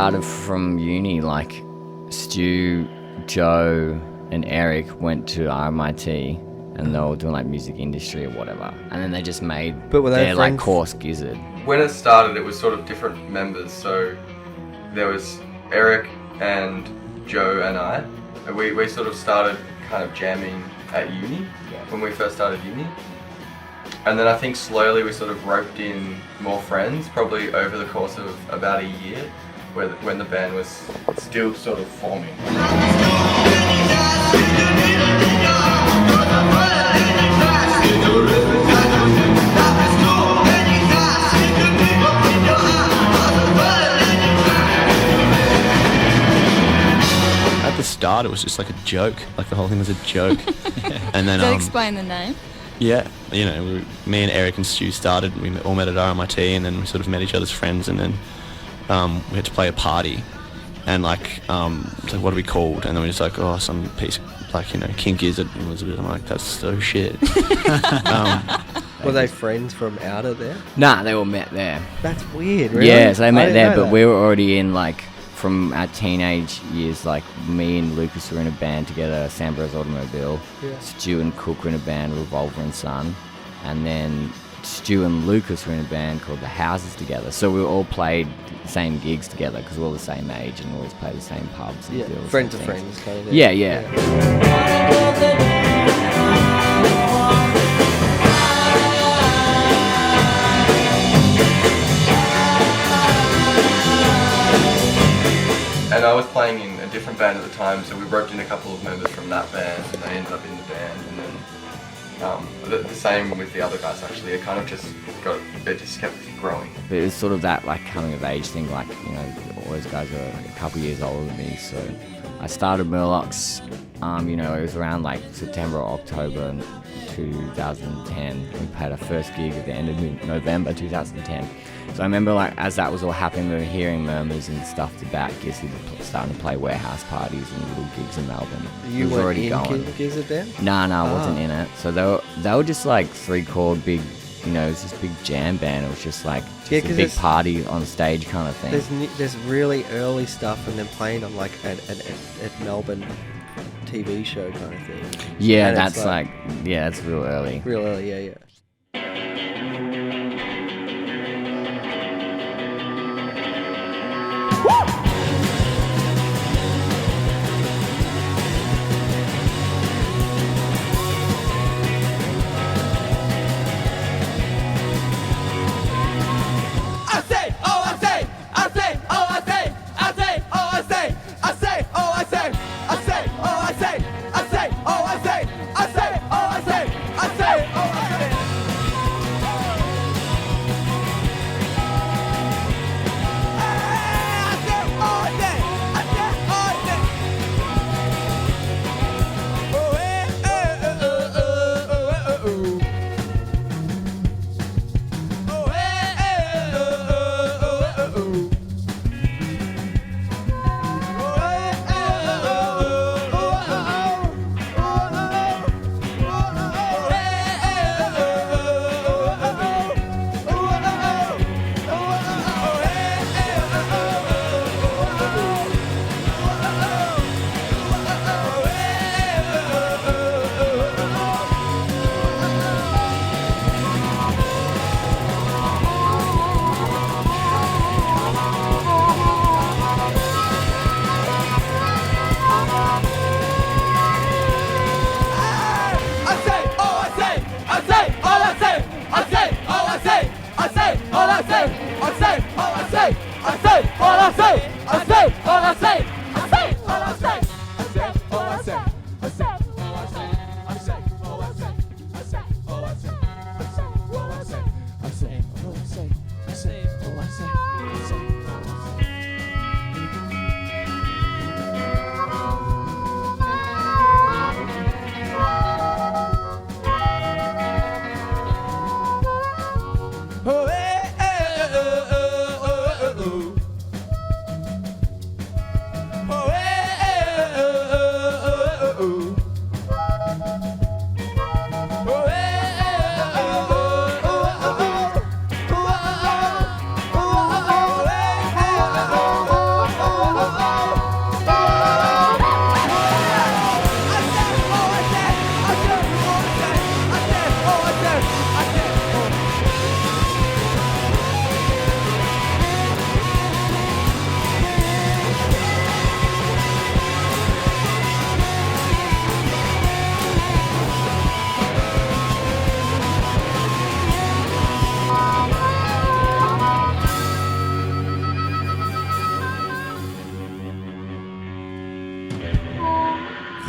started from uni. Like Stu, Joe, and Eric went to RMIT, and they were doing like music industry or whatever. And then they just made their like course Gizzard. When it started, it was sort of different members. So there was Eric and Joe and I. And we sort of started kind of jamming at uni when we first started uni. And then I think slowly we sort of roped in more friends, probably over the course of about a year, when the band was still sort of forming. At the start, it was just like a joke. Like the whole thing was a joke. And then Does that explain the name? Yeah, you know, me and Eric and Stu started. We all met at RMIT, and then we sort of met each other's friends, and then we had to play a party, and like, it's like, what are we called? And then we were just like, oh, some piece, like, you know, King Gizzard. And I'm like, that's so shit. Were they friends from out of there? Nah, they all met there. That's weird, really? Yeah, so they met there, but that. we were already in like, from our teenage years, like me and Lucas were in a band together, Sambo's Automobile. Yeah. Stu and Cook were in a band, Revolver and Son. And then Stu and Lucas were in a band called The Houses together. So we all played the same gigs together because we're all the same age and always play the same pubs and do all friend to sorts of friends things. kind of thing. Yeah. And I was playing in a different band at the time, so we roped in a couple of members from that band, and they ended up in the band. And then the same with the other guys. Actually, it kind of just kept growing. But it was sort of that like coming of age thing. Like, you know, all those guys are like a couple years older than me, so I started Murlocs. You know, it was around like September or October 2010. We played our first gig at the end of November 2010. So I remember, like, as that was all happening, we were hearing murmurs and stuff about Gizzard starting to play warehouse parties and little gigs in Melbourne. You was weren't already in going. Gizzard then? Nah, I wasn't in it. So they were just like 3-chord big, you know, it was this big jam band. It was just like a big party on stage kind of thing. There's really early stuff and then playing on like at Melbourne TV show kind of thing. Yeah, and that's like, yeah, it's real early. Real early, yeah.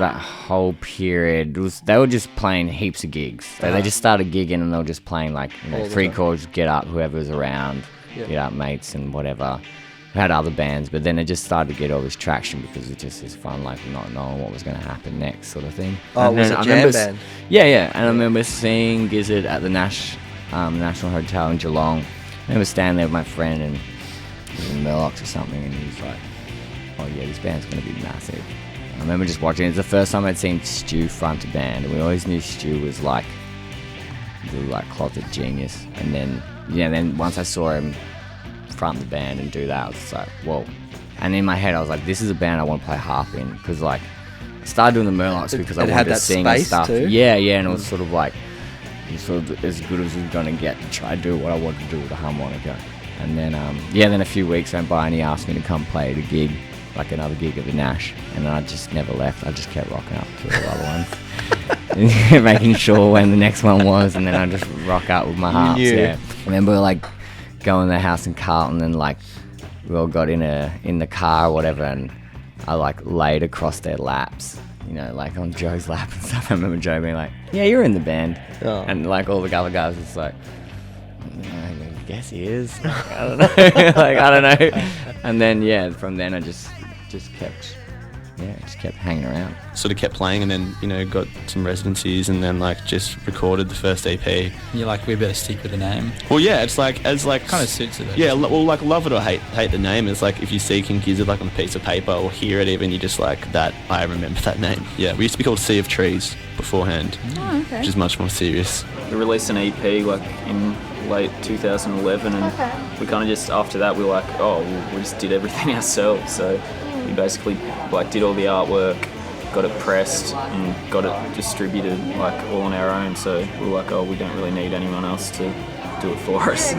that whole period, they were just playing heaps of gigs. They just started gigging and they were just playing like, you know, All the 3 time. chords, Get Up, whoever was around, Yep. Get Up Mates and whatever. We had other bands, but then it just started to get all this traction because it just is fun, like not knowing what was going to happen next, sort of thing. Oh, And was then it I jam remember band? Yeah. And I remember seeing Gizzard at the National Hotel in Geelong. I remember standing there with my friend and he was in Murlocs or something, and he was like, "Oh yeah, this band's going to be massive." I remember just watching. It's the first time I'd seen Stu front a band, and we always knew Stu was like the closet genius. And then once I saw him front the band and do that, I was just like, whoa. And in my head I was like, this is a band I want to play harp in, because like I started doing the Murlocs because I It had wanted to that sing and space stuff. too? Yeah, and it was sort of like sort of as good as it was gonna get to try to do what I wanted to do with the harmonica. And then then a few weeks went by and he asked me to come play at a gig, like another gig at the Nash, and I just never left. I just kept rocking up to the other ones, making sure when the next one was, and then I just rock out with my harps. knew. Yeah, I remember like going to the house in Carlton and like we all got in the car or whatever, and I like laid across their laps, you know, like on Joe's lap and stuff. I remember Joe being like, "Yeah, you're in the band," and like all the other guys was like, "I guess he is." Like, I don't know, like I don't know. And then from then I just kept hanging around. Sort of kept playing, and then, you know, got some residencies, and then like just recorded the first EP. You're like, we better stick with the name. Well, yeah, it's like as like Kind of suits it. yeah, well, like love it or hate the name. It's like if you see King Gizzard like on a piece of paper or hear it even, you just like that. I remember that name. Yeah, we used to be called Sea of Trees beforehand, Oh, okay. which is much more serious. We released an EP like in late 2011, and we kind of just after that we were like, oh, we just did everything ourselves. So we basically like did all the artwork, got it pressed, and got it distributed like all on our own. So we were like, oh, we don't really need anyone else to do it for us.